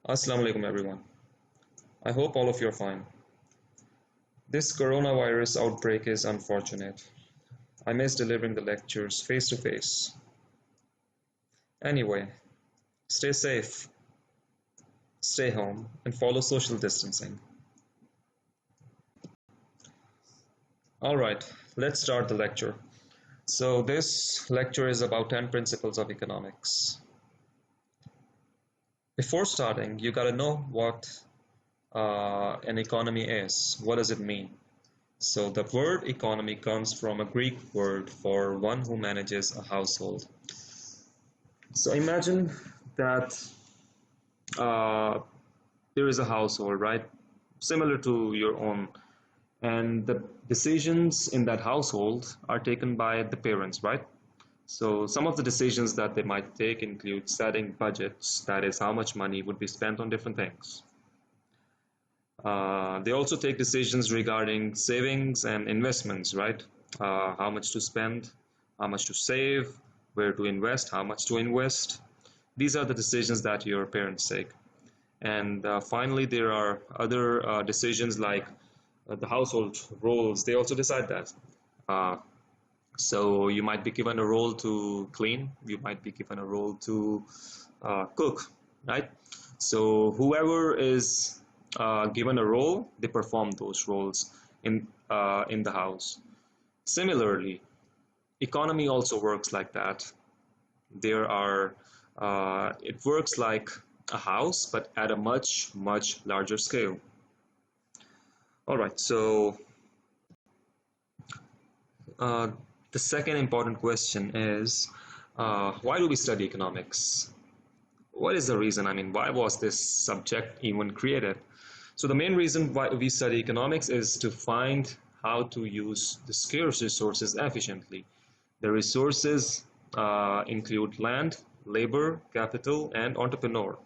Assalamu alaikum everyone. I hope all of you are fine. This coronavirus outbreak is unfortunate. I miss delivering the lectures face to face. Anyway, stay safe, stay home, and follow social distancing. Alright, let's start the lecture. So this lecture is about 10 principles of economics. Before starting, you gotta know what an economy is. What does it mean? So the word economy comes from a Greek word for one who manages a household. So imagine that there is a household, right? Similar to your own. And the decisions in that household are taken by the parents, right? So some of the decisions that they might take include setting budgets, that is how much money would be spent on different things. They also take decisions regarding savings and investments, right? How much to spend, how much to save, where to invest, how much to invest. These are the decisions that your parents take. And finally, there are other decisions like the household roles. They also decide that. So you might be given a role to clean, you might be given a role to cook, right? So whoever is given a role, they perform those roles in the house. Similarly, economy also works like that. It works like a house, but at a much larger scale. All right, so the second important question is, why do we study economics? What is the reason? I mean, why was this subject even created? So the main reason why we study economics is to find how to use the scarce resources efficiently. The resources include land, labor, capital, and entrepreneur.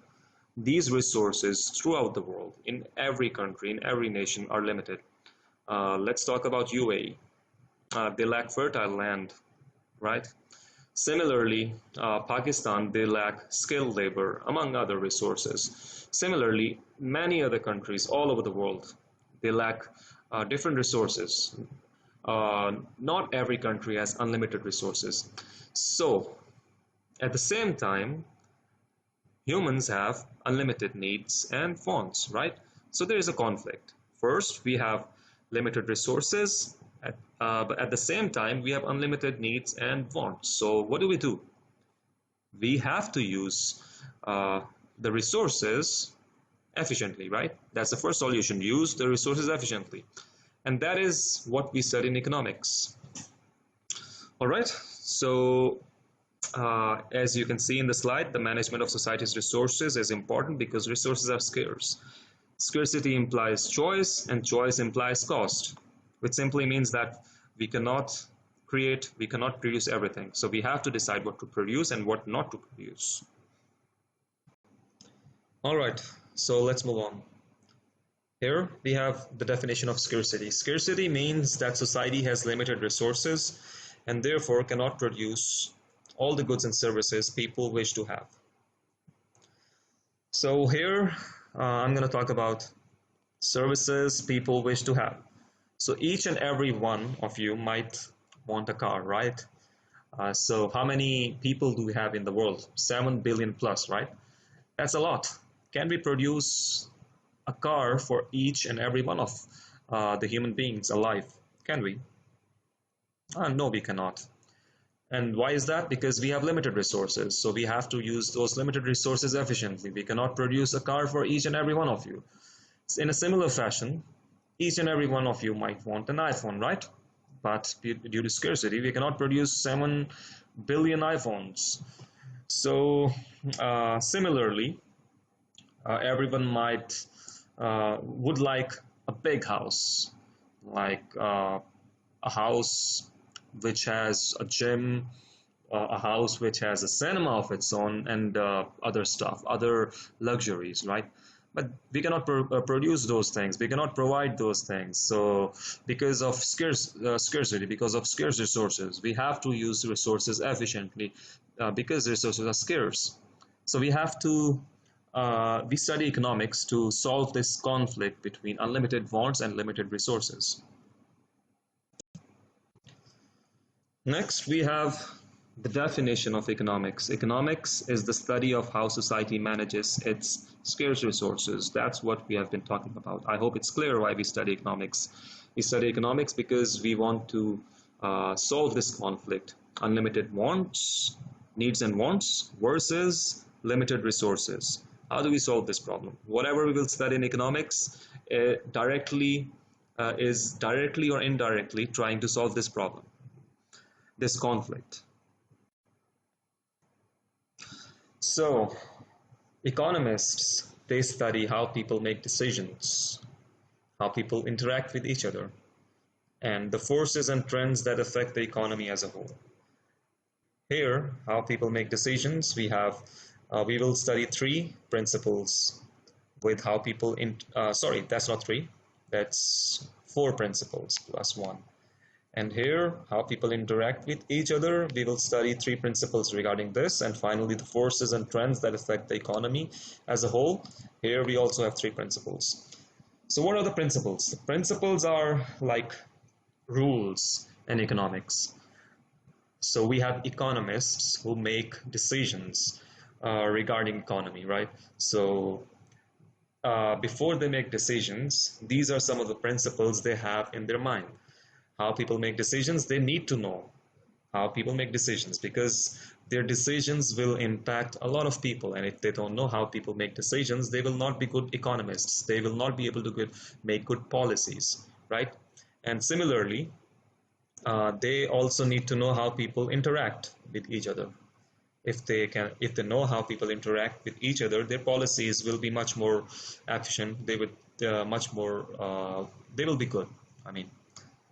These resources throughout the world, in every country, in every nation, are limited. Let's talk about UAE. They lack fertile land, right? Similarly, Pakistan, they lack skilled labor, among other resources. Similarly, many other countries all over the world, they lack different resources. Not every country has unlimited resources. So, at the same time, humans have unlimited needs and wants, right? So there is a conflict. First, we have limited resources, but at the same time, we have unlimited needs and wants. So what do? We have to use the resources efficiently, right? That's the first solution. Use the resources efficiently. And that is what we study in economics. All right, so as you can see in the slide, the management of society's resources is important because resources are scarce. Scarcity implies choice, and choice implies cost, which simply means that we cannot produce everything. So we have to decide what to produce and what not to produce. All right, so let's move on. Here we have the definition of scarcity. Scarcity means that society has limited resources and therefore cannot produce all the goods and services people wish to have. So here I'm going to talk about services people wish to have. So each and every one of you might want a car, right? So how many people do we have in the world? 7 billion plus, right? That's a lot. Can we produce a car for each and every one of the human beings alive? Can we? No, we cannot. And why is that? Because we have limited resources. So we have to use those limited resources efficiently. We cannot produce a car for each and every one of you. In a similar fashion, each and every one of you might want an iPhone, right? But due to scarcity, we cannot produce 7 billion iPhones. So similarly, everyone would like a big house, like a house which has a gym, a house which has a cinema of its own, and other stuff, other luxuries, right? But we cannot produce those things. We cannot provide those things. So because of scarcity, because of scarce resources, we have to use resources efficiently because resources are scarce. So we have to we study economics to solve this conflict between unlimited wants and limited resources. Next, we have the definition of economics. Economics is the study of how society manages its scarce resources. That's what we have been talking about. I hope it's clear why we study economics. We study economics because we want to solve this conflict. Unlimited wants, needs and wants versus limited resources. How do we solve this problem? Whatever we will study in economics is directly or indirectly trying to solve this problem, this conflict. So, economists, they study how people make decisions, how people interact with each other, and the forces and trends that affect the economy as a whole. Here, how people make decisions, we will study three principles with how people, sorry, that's not three, that's four principles plus one. And here, how people interact with each other, we will study three principles regarding this. And finally, the forces and trends that affect the economy as a whole. Here, we also have three principles. So what are the principles? The principles are like rules in economics. So we have economists who make decisions regarding economy, right? So before they make decisions, these are some of the principles they have in their mind. How people make decisions, they need to know how people make decisions because their decisions will impact a lot of people. And if they don't know how people make decisions, they will not be good economists. They will not be able to make good policies, right? And similarly, they also need to know how people interact with each other. If they know how people interact with each other, their policies will be much more efficient. They will be good.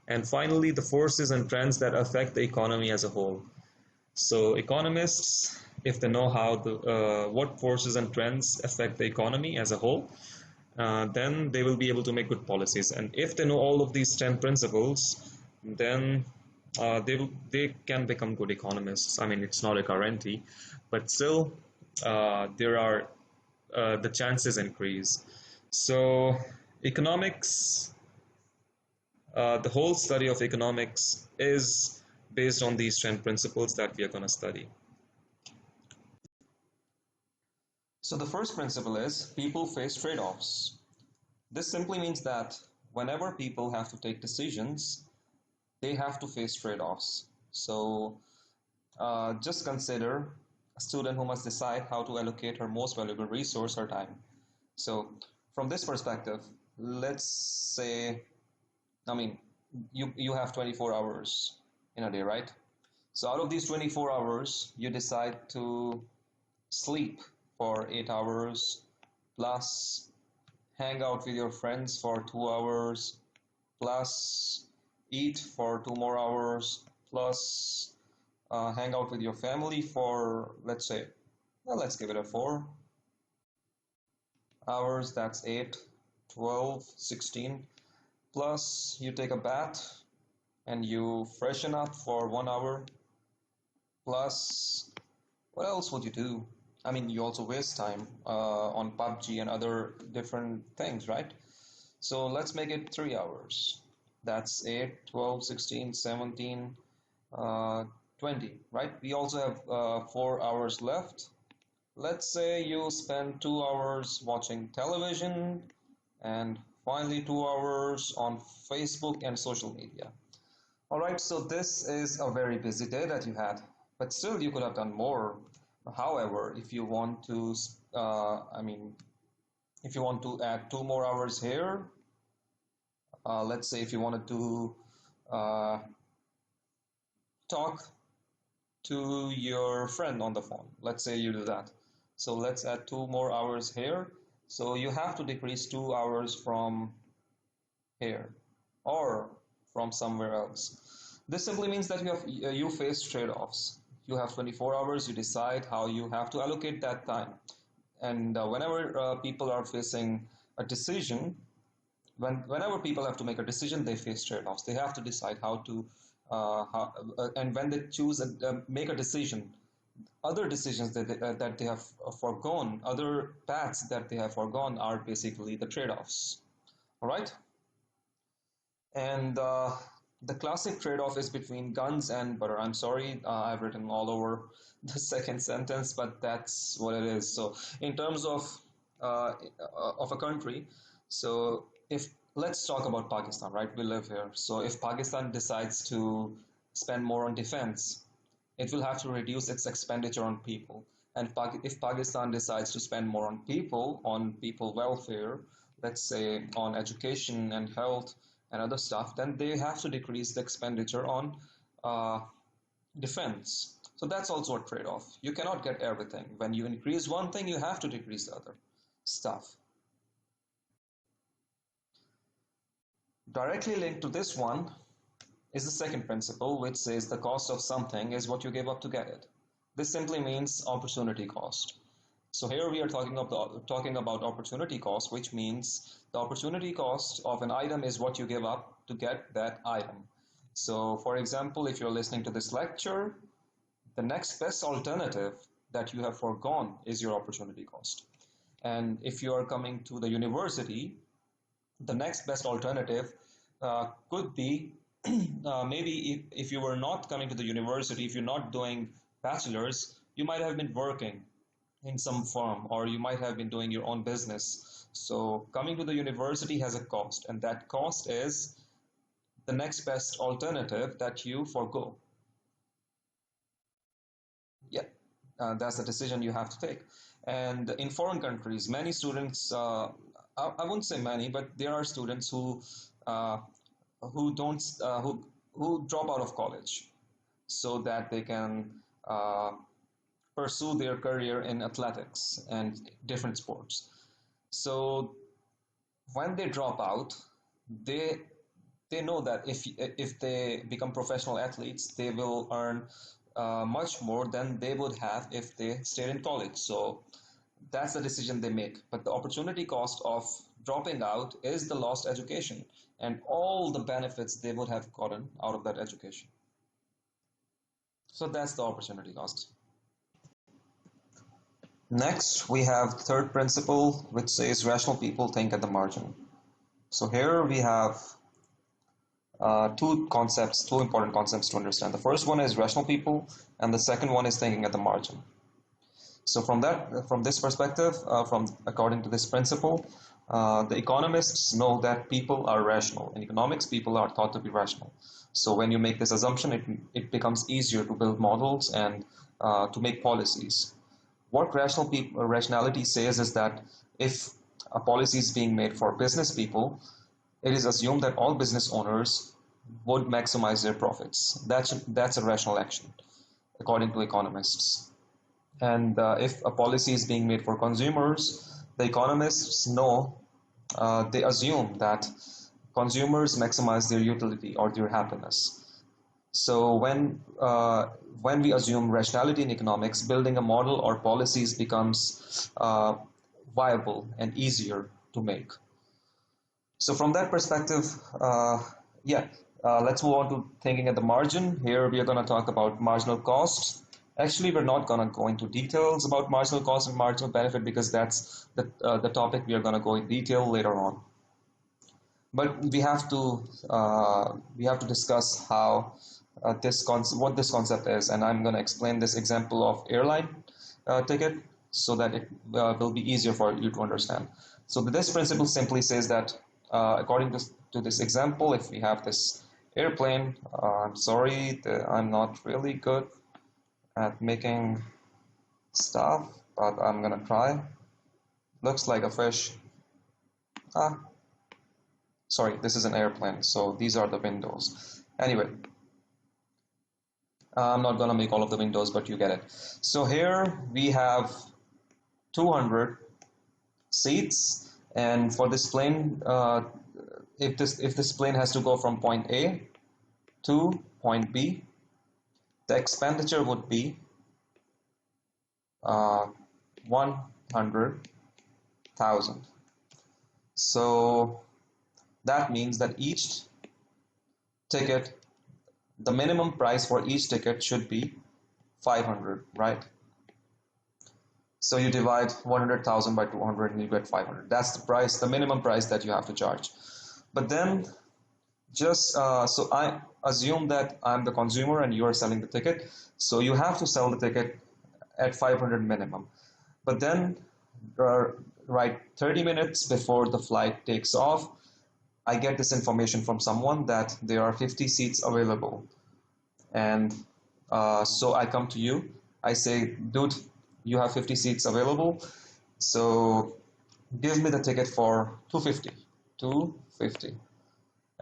And finally, the forces and trends that affect the economy as a whole. So economists, if they know what forces and trends affect the economy as a whole, then they will be able to make good policies. And if they know all of these 10 principles, then they can become good economists. It's not a guarantee, but still the chances increase. So economics, the whole study of economics is based on these 10 principles that we are going to study. So the first principle is people face trade-offs. This simply means that whenever people have to take decisions, they have to face trade-offs. So just consider a student who must decide how to allocate her most valuable resource, her time. So from this perspective, let's say, you have 24 hours in a day, right? So out of these 24 hours, you decide to sleep for 8 hours, plus hang out with your friends for 2 hours, plus eat for 2 more hours, plus hang out with your family for, let's give it a 4 hours, that's 8, 12, 16. Plus you take a bath and you freshen up for 1 hour. Plus, what else would you do? You also waste time on PUBG and other different things, right? So let's make it 3 hours. That's 8, 12, 16, 17, 20, right? We also have 4 hours left. Let's say you spend 2 hours watching television and finally 2 hours on Facebook and social media. Alright, so this is a very busy day that you had, but still you could have done more. However, if you want to, if you want to add 2 more hours here, let's say if you wanted to talk to your friend on the phone, let's say you do that. So let's add 2 more hours here. So you have to decrease 2 hours from here or from somewhere else. This simply means that you face trade-offs. You have 24 hours, you decide how you have to allocate that time. And whenever people are facing a decision, whenever people have to make a decision, they face trade-offs. They have to decide how to, and when they choose make a decision, other decisions that they have foregone, other paths that they have foregone are basically the trade-offs. All right? And the classic trade-off is between guns and butter. I'm sorry, I've written all over the second sentence, but that's what it is. So, in terms of a country, so if let's talk about Pakistan, right? We live here. So, if Pakistan decides to spend more on defense, it will have to reduce its expenditure on people. And if Pakistan decides to spend more on people welfare, let's say on education and health and other stuff, then they have to decrease the expenditure on uh, defense. So that's also a trade-off. You cannot get everything. When you increase one thing, you have to decrease the other stuff. Directly linked to this one is the second principle, which says the cost of something is what you give up to get it. This simply means opportunity cost. So here we are talking about opportunity cost, which means the opportunity cost of an item is what you give up to get that item. So for example, if you're listening to this lecture, the next best alternative that you have foregone is your opportunity cost. And if you are coming to the university, the next best alternative could be maybe if you were not coming to the university, if you're not doing bachelor's, you might have been working in some firm or you might have been doing your own business. So coming to the university has a cost, and that cost is the next best alternative that you forego. Yeah, that's the decision you have to take. And in foreign countries, many students, I wouldn't say many, but there are students uh, who don't who drop out of college so that they can uh, pursue their career in athletics and different sports. So when they drop out, they they know that if they become professional athletes, they will earn much more than they would have if they stayed in college. So that's the decision they make. But the opportunity cost of dropping out is the lost education and all the benefits they would have gotten out of that education. So that's the opportunity cost. Next, we have the third principle, which says rational people think at the margin. So here we have two important concepts to understand. The first one is rational people, and the second one is thinking at the margin. So from this perspective, according to this principle, the economists know that people are rational. In economics, people are thought to be rational. So when you make this assumption, it becomes easier to build models and to make policies. What rationality says is that if a policy is being made for business people, it is assumed that all business owners would maximize their profits. That's a rational action, according to economists. And if a policy is being made for consumers, the economists know, they assume that consumers maximize their utility or their happiness. So when we assume rationality in economics, building a model or policies becomes viable and easier to make. So from that perspective, yeah, let's move on to thinking at the margin. Here we are going to talk about marginal cost. Actually, we're not going to go into details about marginal cost and marginal benefit because that's the topic we are going to go in detail later on. But we have to discuss how what this concept is, and I'm going to explain this example of airline ticket so that it will be easier for you to understand. So this principle simply says that according to this example, if we have this airplane, I'm sorry, I'm not really good at making stuff, but I'm gonna try. Looks like a fish. Ah, sorry, this is an airplane, so these are the windows. Anyway, I'm not gonna make all of the windows, but you get it. So here we have 200 seats, and for this plane, if this plane has to go from point A to point B, the expenditure would be 100,000. So that means that each ticket, the minimum price for each ticket should be 500, right? So you divide 100,000 by 200 and you get 500. That's the price, the minimum price that you have to charge. But then so I assume that I'm the consumer and you are selling the ticket. So you have to sell the ticket at 500 minimum. But then, right 30 minutes before the flight takes off, I get this information from someone that there are 50 seats available. And so I come to you. I say, dude, you have 50 seats available. So give me the ticket for 250. 250.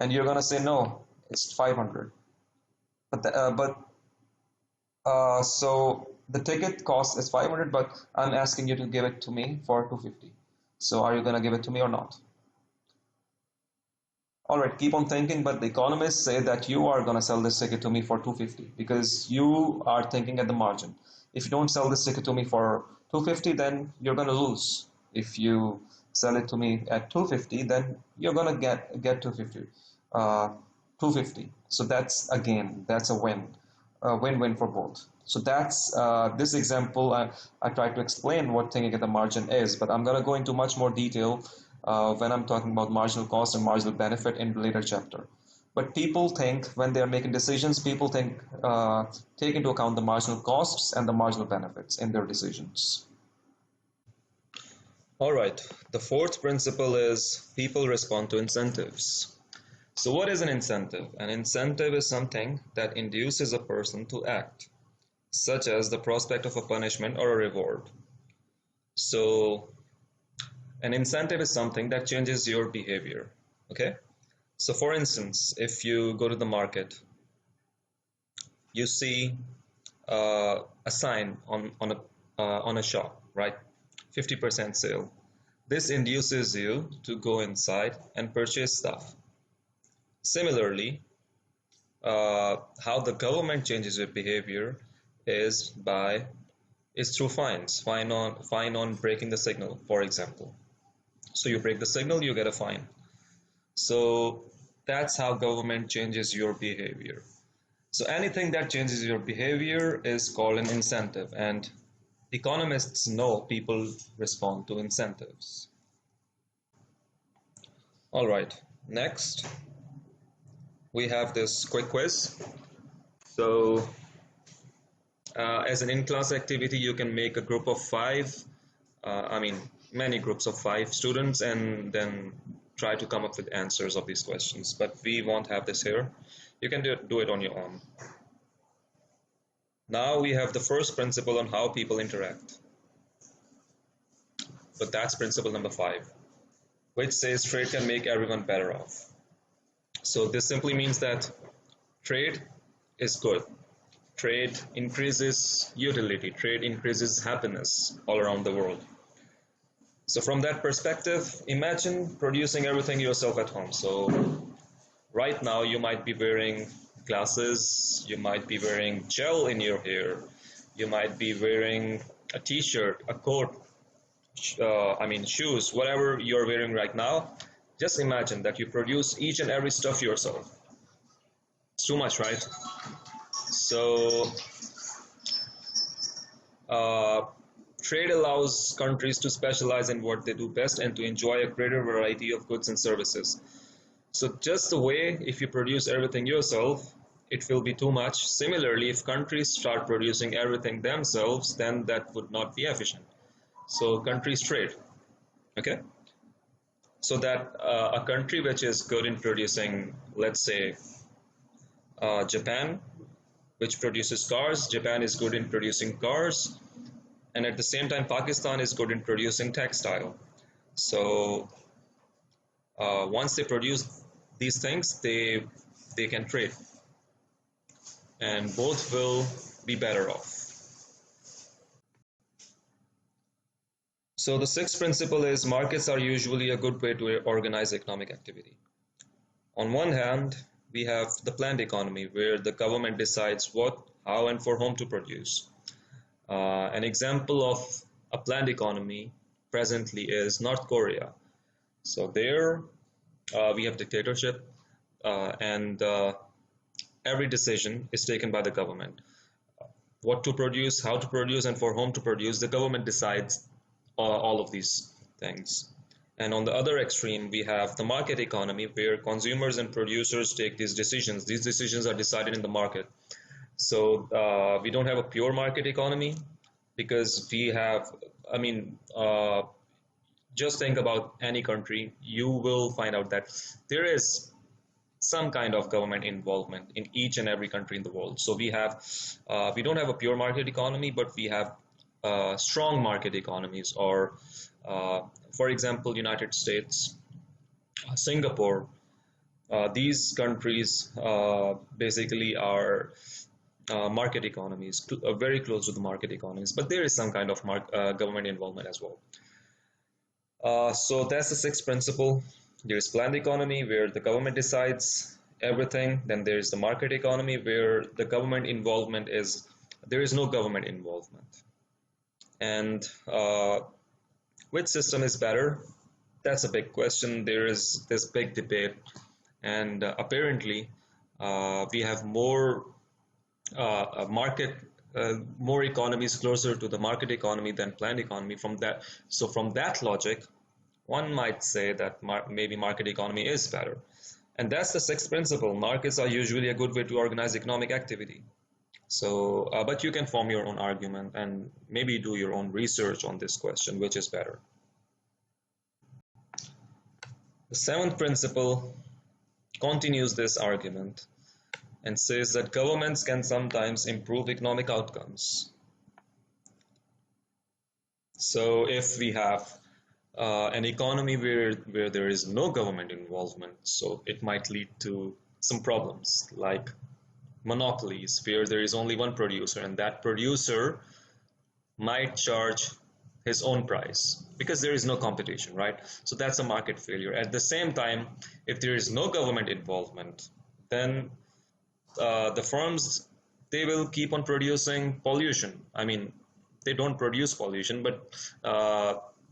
And you're gonna say no, it's 500. So the ticket cost is 500, but I'm asking you to give it to me for 250. So are you gonna give it to me or not? All right, keep on thinking, but the economists say that you are gonna sell this ticket to me for 250 because you are thinking at the margin. If you don't sell this ticket to me for 250, then you're gonna lose. If you sell it to me at 250, then you're gonna get 250. 250. So that's a gain. That's a win-win for both. So that's this example. I tried to explain what thinking at the margin is, but I'm gonna go into much more detail when I'm talking about marginal cost and marginal benefit in the later chapter. But people think when they're making decisions, people take into account the marginal costs and the marginal benefits in their decisions. All right, the fourth principle is people respond to incentives. So what is an incentive? An incentive is something that induces a person to act, such as the prospect of a punishment or a reward. So an incentive is something that changes your behavior, okay? So for instance, if you go to the market, you see a sign on a shop, right? 50% sale. This induces you to go inside and purchase stuff. Similarly, how the government changes your behavior is through fines. Fine on breaking the signal, for example. So you break the signal, you get a fine. So that's how government changes your behavior. So anything that changes your behavior is called an incentive, and economists know people respond to incentives. All right, next we have this quick quiz. So as an in-class activity, you can make a group of five, many groups of five students, and then try to come up with answers of these questions. But we won't have this here. You can do it on your own. Now we have the first principle on how people interact. But that's principle number 5, which says trade can make everyone better off. So this simply means that trade is good. Trade increases utility. Trade increases happiness all around the world. So from that perspective, imagine producing everything yourself at home. So right now you might be wearing glasses, you might be wearing gel in your hair, you might be wearing a t-shirt, a coat, shoes, whatever you're wearing right now. Just imagine that you produce each and every stuff yourself. It's too much, right? So trade allows countries to specialize in what they do best and to enjoy a greater variety of goods and services. So just the way if you produce everything yourself, it will be too much. Similarly, if countries start producing everything themselves, then that would not be efficient. So countries trade, okay? So that a country which is good in producing, let's say, Japan, which produces cars, Japan is good in producing cars, and at the same time Pakistan is good in producing textile. So once they produce these things, they can trade, and both will be better off. So the sixth principle is markets are usually a good way to organize economic activity. On one hand, we have the planned economy, where the government decides what, how, and for whom to produce. An example of a planned economy presently is North Korea. So there we have dictatorship, and every decision is taken by the government. what to produce, how to produce, and for whom to produce. The government decides all of these things. And on the other extreme, we have the market economy, where consumers and producers take these decisions. These decisions are decided in the market. So we don't have a pure market economy, because we have, I mean, just think about any country, you will find out that there is some kind of government involvement in each and every country in the world. So we don't have a pure market economy, but we have strong market economies, or for example, United States, Singapore. These countries basically are market economies, very close to the market economies, but there is some kind of government involvement as well. So that's the sixth principle. There's planned economy, where the government decides everything. Then there's the market economy, where the government involvement is, there is no government involvement. And which system is better? That's a big question. There is this big debate, and apparently we have more market, more economies closer to the market economy than planned economy. From that logic, one might say that maybe market economy is better. And that's the sixth principle. Markets are usually a good way to organize economic activity. So, but you can form your own argument and maybe do your own research on this question, which is better. The seventh principle continues this argument and says that governments can sometimes improve economic outcomes. So if we have an economy where there is no government involvement, so it might lead to some problems like monopolies, where there is only one producer, and that producer might charge his own price because there is no competition, right? So that's a market failure. At the same time, if there is no government involvement, then the firms, they will keep on producing pollution. I mean, they don't produce pollution, but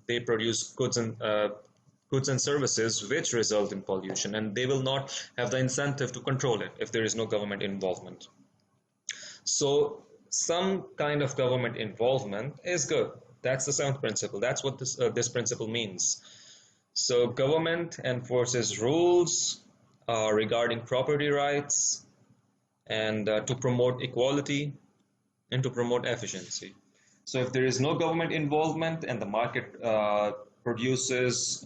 they produce goods and services which result in pollution, and they will not have the incentive to control it if there is no government involvement. So some kind of government involvement is good. That's the seventh principle. That's what this principle means. So government enforces rules regarding property rights, and to promote equality and to promote efficiency. So if there is no government involvement and the market produces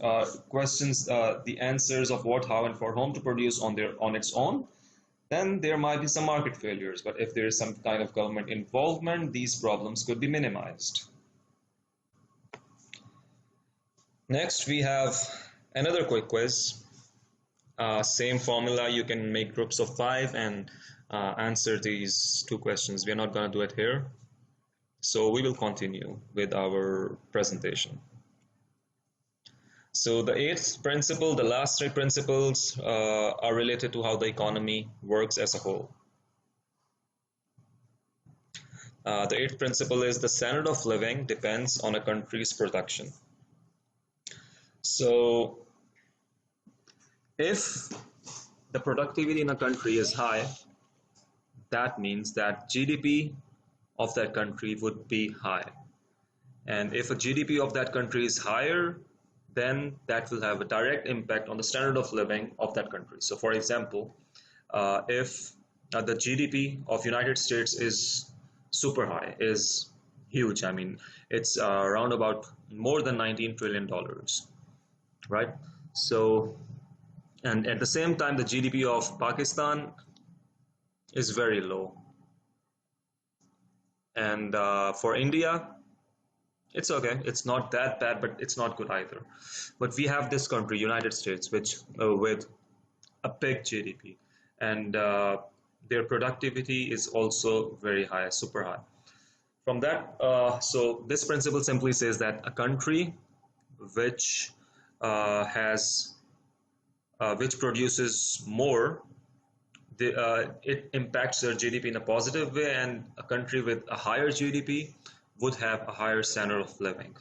questions the answers of what, how, and for whom to produce on its own, then there might be some market failures. But if there is some kind of government involvement, these problems could be minimized. Next, we have another quick quiz. Same formula, you can make groups of 5 and answer these 2 questions. We are not going to do it here. So we will continue with our presentation. So the 8th principle, the last 3 principles are related to how the economy works as a whole. The 8th principle is the standard of living depends on a country's production. So if the productivity in a country is high, that means that GDP of that country would be high. And if a GDP of that country is higher, then that will have a direct impact on the standard of living of that country. So for example, if the GDP of United States is super high, is huge, I mean, it's around about more than $19 trillion, right? So, and at the same time, the GDP of Pakistan is very low. And for India, it's okay. It's not that bad, but it's not good either. But we have this country, United States, which with a big GDP, and their productivity is also very high, super high. From that, so this principle simply says that a country which which produces more, it impacts their GDP in a positive way, and a country with a higher GDP would have a higher standard of living.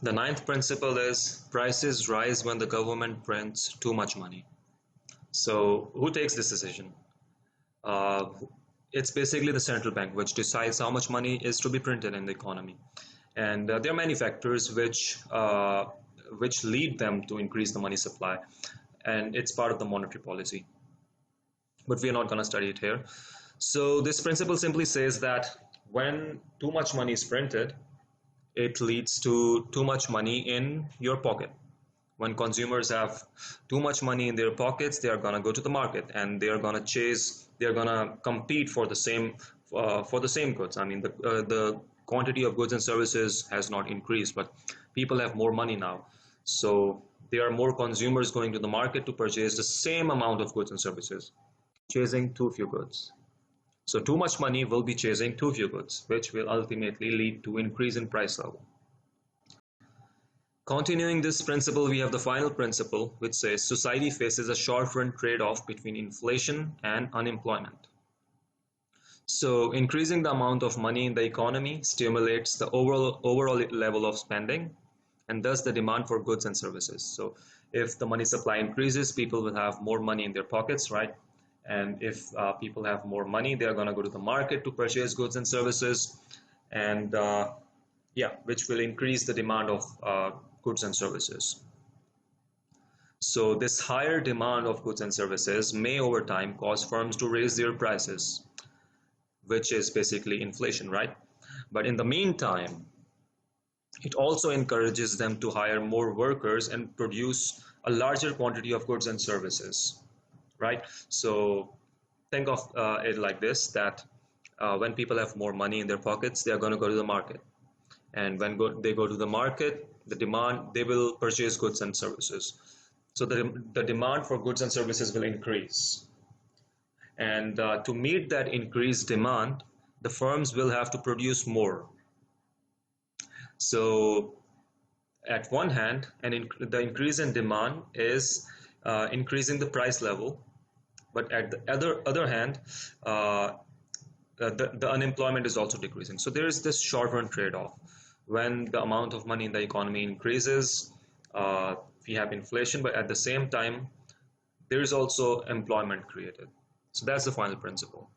The 9th principle is prices rise when the government prints too much money. So who takes this decision? Uh, it's basically the central bank which decides how much money is to be printed in the economy. And there are many factors which lead them to increase the money supply, and it's part of the monetary policy. But we are not going to study it here. So this principle simply says that when too much money is printed, it leads to too much money in your pocket. When consumers have too much money in their pockets, they are going to go to the market and they are going to they are going to compete for the same goods. I mean, the quantity of goods and services has not increased, but people have more money now. So there are more consumers going to the market to purchase the same amount of goods and services, chasing too few goods. So too much money will be chasing too few goods, which will ultimately lead to increase in price level. Continuing this principle, we have the final principle, which says society faces a short-run trade-off between inflation and unemployment. So increasing the amount of money in the economy stimulates the overall level of spending and thus the demand for goods and services. So if the money supply increases, people will have more money in their pockets, right? And if people have more money, they are going to go to the market to purchase goods and services, and yeah, which will increase the demand of goods and services. So this higher demand of goods and services may over time cause firms to raise their prices, which is basically inflation, right? But in the meantime, it also encourages them to hire more workers and produce a larger quantity of goods and services, right? So think of it like this, that when people have more money in their pockets, they are going to go to the market. And when they go to the market, they will purchase goods and services. So the demand for goods and services will increase. And to meet that increased demand, the firms will have to produce more. So at one hand, the increase in demand is increasing the price level, but at the other hand, the unemployment is also decreasing. So there is this short-run trade-off. When the amount of money in the economy increases, we have inflation, but at the same time, there is also employment created. So that's the final principle.